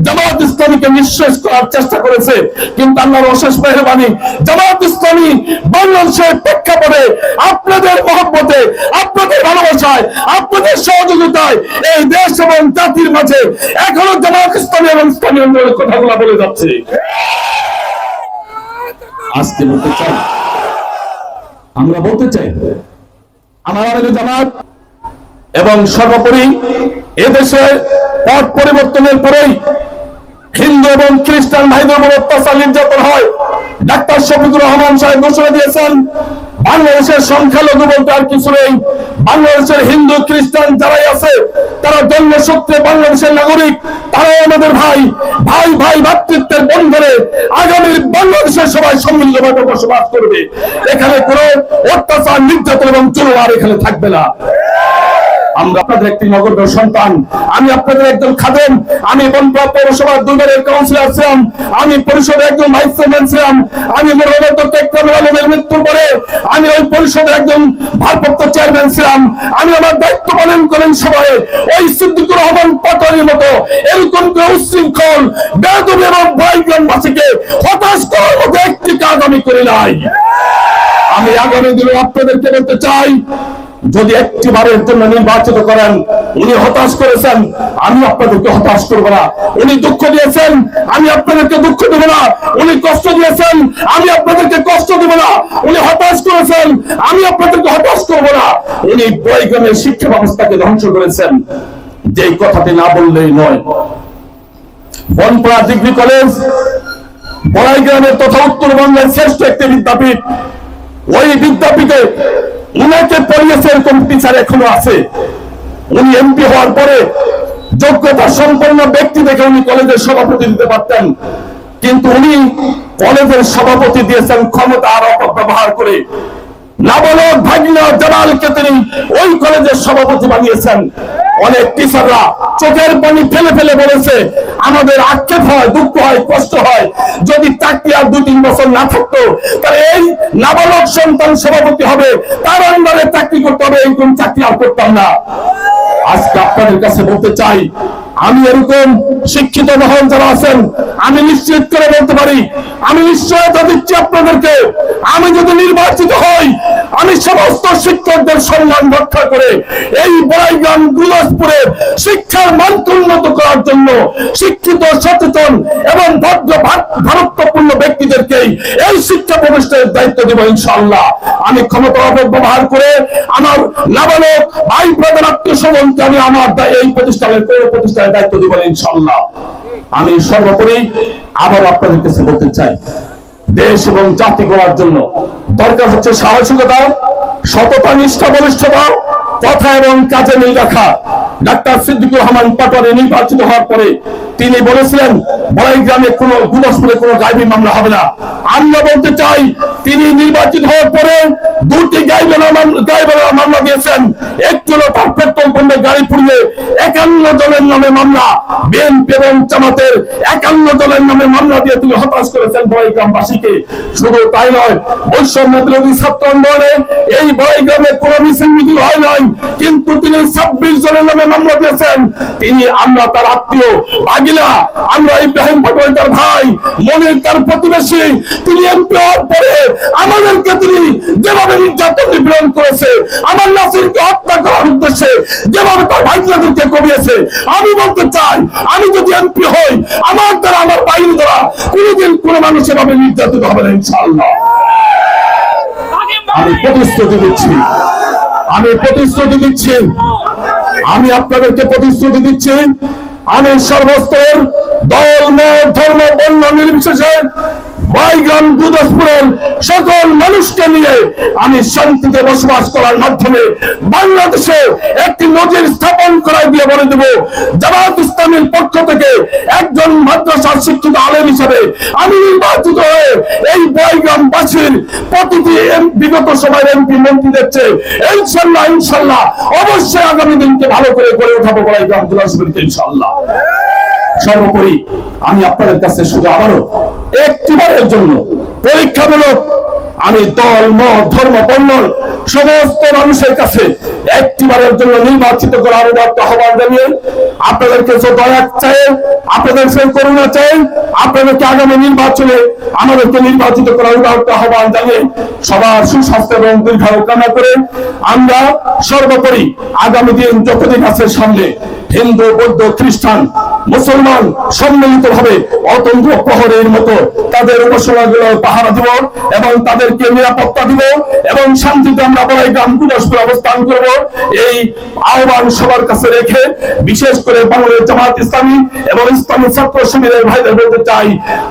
জামাত ইসলামীকে নিঃশেষ করার চেষ্টা করেছে, কিন্তু আল্লাহর অশেষ মেহেরবানি জামাত ইসলামী বাংলাদেশের প্রেক্ষাপটে আপনাদের মহব্বতে, আপনাদের ভালোবাসায়, আপনাদের সহযোগিতায় এই দেশ এবং জাতির মাঝে এখনো জামাত ইসলামী এবং ইসলামী আন্দোলনের কথাগুলো বলে যাচ্ছে। আজকে বলতে চাই, আমরা বলতে চাই আমাদের জামাত এবং সর্বোপরি এদেশে পট পরিবর্তনের পরেই হিন্দু এবং খ্রিস্টান ভাইদের উপর অত্যাচার নির্যাতন হয়। ডাক্তার শফিকুর রহমান সাহেব ঘোষণা দিয়েছেন বাংলাদেশের সংখ্যালঘু বলতে আর কিছু নেই। বাংলাদেশের হিন্দু খ্রিস্টান যারাই আছে তারা জন্মসূত্রে বাংলাদেশের নাগরিক, তারাও আমাদের ভাই। ভাই ভাই ভ্রাতৃত্বের বন্ধনে আগামী বাংলাদেশের সবাই সম্মিলিতভাবে বসবাস করবে। এখানে কোনো অত্যাচার নির্যাতন এবং জুলুম আর এখানে থাকবে না। আমরা আপনাদের একটি নগর সন্তান, আমি আপনাদের একজন খাদেম। আমি বনপাড়া পৌরসভার 2 বারের কাউন্সিলর ছিলাম, আমি পরিষদের একজন ভাইস চেয়ারম্যান ছিলাম। আমি আলমের মৃত্যুর পরে আমি ওই পরিষদের একজন ভারপ্রাপ্ত চেয়ারম্যান ছিলাম। আমি আমার দায়িত্ব পালন করেন সবাই ওই সিদ্দিকুর রহমান পাটোয়ারির মতো এরকম উচ্ছৃঙ্খল বেয়াদবি এবং ভয়গ্রামবাসীকে হতাশ করার মতো একটি কাজ আমি করি নাই। আমি আগামী দিনে আপনাদেরকে বলতে চাই, যদি একটিবারের জন্য নির্বাচিত করেন, উনি হতাশ করেছেন, আমি আপনাদেরকে হতাশ করব না। উনি দুঃখ দিয়েছেন, আমি আপনাদেরকে দুঃখ দেব না। উনি কষ্ট দিয়েছেন, আমি আপনাদেরকে কষ্ট দেব না। উনি হতাশ করেছেন, আমি আপনাদেরকে হতাশ করব না। উনি বৈজ্ঞানিক শিক্ষা ব্যবস্থাকে ধ্বংস করেছেন, যেই কথাটি না বললেই নয়। বনপাড়া ডিগ্রি কলেজ বড়াইগ্রামের তথা উত্তরবঙ্গের শ্রেষ্ঠ একটি বিদ্যাপীঠ। ওই বিদ্যাপীঠে উনাকে পড়িয়েছে এরকম টিচার এখনো আছে। উনি এমপি হওয়ার পরে যোগ্যতা সম্পন্ন ব্যক্তি দেখে উনি কলেজের সভাপতি দিতে পারতেন, কিন্তু উনি কলেজের সভাপতি দিয়েছেন ক্ষমতার অপব্যবহার করে। নাবালক ভাগিনা জামালকে তিনি ওই কলেজের সভাপতি বানিয়েছেন। অনেক টিচাররা চোখের পানি ফেলে ফেলে বলেছে, আমাদের আক্ষেপ হয়, দুঃখ হয়, কষ্ট হয়, যদি চাকরি আর 2-3 বছর না থাকতো তাহলে এই নাবালক সন্তান সভাপতি হবে, তার আন্ডারে চাকরি করতে হবে, এরকম চাকরি আর করতাম না। আজকে আপনাদের কাছে বলতে চাই, আমি এরকম শিক্ষিত মহল যারা আছেন, আমি নিশ্চিত করে বলতে পারি, আমি নিশ্চয়তা দিচ্ছি আপনাদেরকে, আমি যদি নির্বাচিত হই, আমি সমস্ত শিক্ষকদের সম্মান রক্ষা করে এই বড়াইগ্রাম গুরদাসপুরে শিক্ষার মানকে উন্নত করার জন্য শিক্ষিত, সচেতন এবং ভদ্র ভারতপূর্ণ ব্যক্তিদেরকেই এই শিক্ষা প্রতিষ্ঠানের দায়িত্ব দেব ইনশাআল্লাহ। আমি ক্ষমতা অপব্যবহার করে আমার নাবালক ভাই ব্রাদার আত্মীয় স্বজনকে আমি আমার এই প্রতিষ্ঠানের প্রতিষ্ঠানের দায়িত্ব দেব ইনশাআল্লাহ। আমি সর্বোপরি আবার আপনাদের কাছে বলতে চাই, দেশ এবং জাতি গড়ার জন্য দরকার হচ্ছে সাহসিকতা, সততা, নিষ্ঠা, বলিষ্ঠতা, কথা এবং কাজে মিল রাখা। ডাক্তার সিদ্দিকুর রহমান পাটোয়ারি নির্বাচিত হওয়ার পরে তিনি বলেছিলেন বড়াইগ্রামে কোনো, গুরদাসপুরে কোনো গাইবী মামলা হবে না। আমরা বলতে চাই, তিনি নির্বাচিত হওয়ার পরে 2টি গাইবী মামলা দিয়েছেন। একটি হলো তার পেট্রোল পাম্পে গাড়ি পুড়িয়ে 51 জনের নামে মামলা, বিএনপি এবং জামাতের 51 জনের নামে মামলা দিয়ে তিনি হতাশ করেছেন বড়াইগ্রামবাসীকে। শুধু তাই নয়, বৈষম্য বিরোধী ছাত্র আন্দোলনে এই বড়াইগ্রামে কোনো মিছিল মিছিল হয় নাই, কিন্তু তিনি 26 জনের নামে মামলা দিয়েছেন। তিনি, আমরা তার আত্মীয় ভাগিনা, আমরা ইব্রাহিম পাটোয়ারি তার ভাই, মনির তার প্রতিবেশী। তিনি এমপি হওয়ার পরে আমাদেরকে তিনি যেভাবে নির্যাতন নিপীড়ন করেছে, আমার নাসিরকে হত্যা করার উদ্দেশ্যে যেভাবে তার ভাইদেরকে কমিয়েছে, আমি বলতে চাই, আমি যদি এমপি হই, আমার দ্বারা, আমার বাহিনী দ্বারা কোনোদিন কোনো মানুষ এভাবে নির্যাতিত হবে না ইনশাআল্লাহ। আমি প্রতিশ্রুতি দিচ্ছি, আমি প্রতিশ্রুতি দিচ্ছি, আমি আপনাদেরকে প্রতিশ্রুতি দিচ্ছি, আমি সর্বস্তর, দল, মত, ধর্ম, বর্ণ নির্বিশেষে বড়াইগ্রাম গুরদাসপুরের সকল মানুষকে নিয়ে আমি শান্তিতে বসবাস করার মাধ্যমে বাংলাদেশে একটি নজির স্থাপন করাই দিয়ে বলে দেব, জামাত ইসলামের পক্ষ থেকে একজন মাদ্রাসার শিক্ষিত আলেম হিসেবে আমি নির্বাচিত হয়ে এই বড়াইগ্রামবাসীর প্রতিটি বিগত সময়ের এমপি মন্ত্রীদের চেয়ে ইনশাআল্লাহ ইনশাআল্লাহ অবশ্যই আগামী দিনকে ভালো করে গড়ে উঠাবো বড়াইগ্রাম গুরদাসপুরকে ইনশাআল্লাহ। সর্বোপরি আমি আপনাদের কাছে শুধু আবারও একটিবারের জন্য পরীক্ষামূলক আমি দল মত ধর্ম বর্ণ সমস্ত মানুষের কাছে একটিবারের জন্য নির্বাচিত করার আহ্বান জানিয়ে আপনাদেরকে দয়া চাই, আপনাদের সে করুণা চাই, আপনাদেরকে আগামী নির্বাচনে আমাদেরকে নির্বাচিত করার আহ্বান জানিয়ে সবার সুস্বাস্থ্য এবং দীর্ঘায়ু কামনা করে আমরা সর্বোপরি আগামী দিন যতদিন আছে সামনে হিন্দু বৌদ্ধ খ্রিস্টান মুসলমান সম্মিলিত ভাবে অতন্ত্র প্রহরের মতো তাদের উপাসনাগুলো পাহারা দিব এবং তাদেরকে নিরাপত্তা দিব এবং শান্তিতে আমরা বলাই গ্রাম দিনাজপুর অবস্থান করব। এই আহ্বান সবার কাছে রেখে বিশেষ করে বাংলাদেশ জামাত ইসলামী এবং ইসলামী ছাত্র শিবিরের ভাইদের বলতে চাই,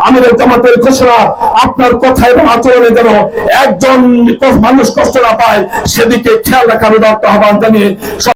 আমিরের জামাতের ঘোষণা আপনার কথা এবং আচরণে যেন একজন মানুষ কষ্ট না পায় সেদিকে খেয়াল রাখার আহ্বান জানিয়ে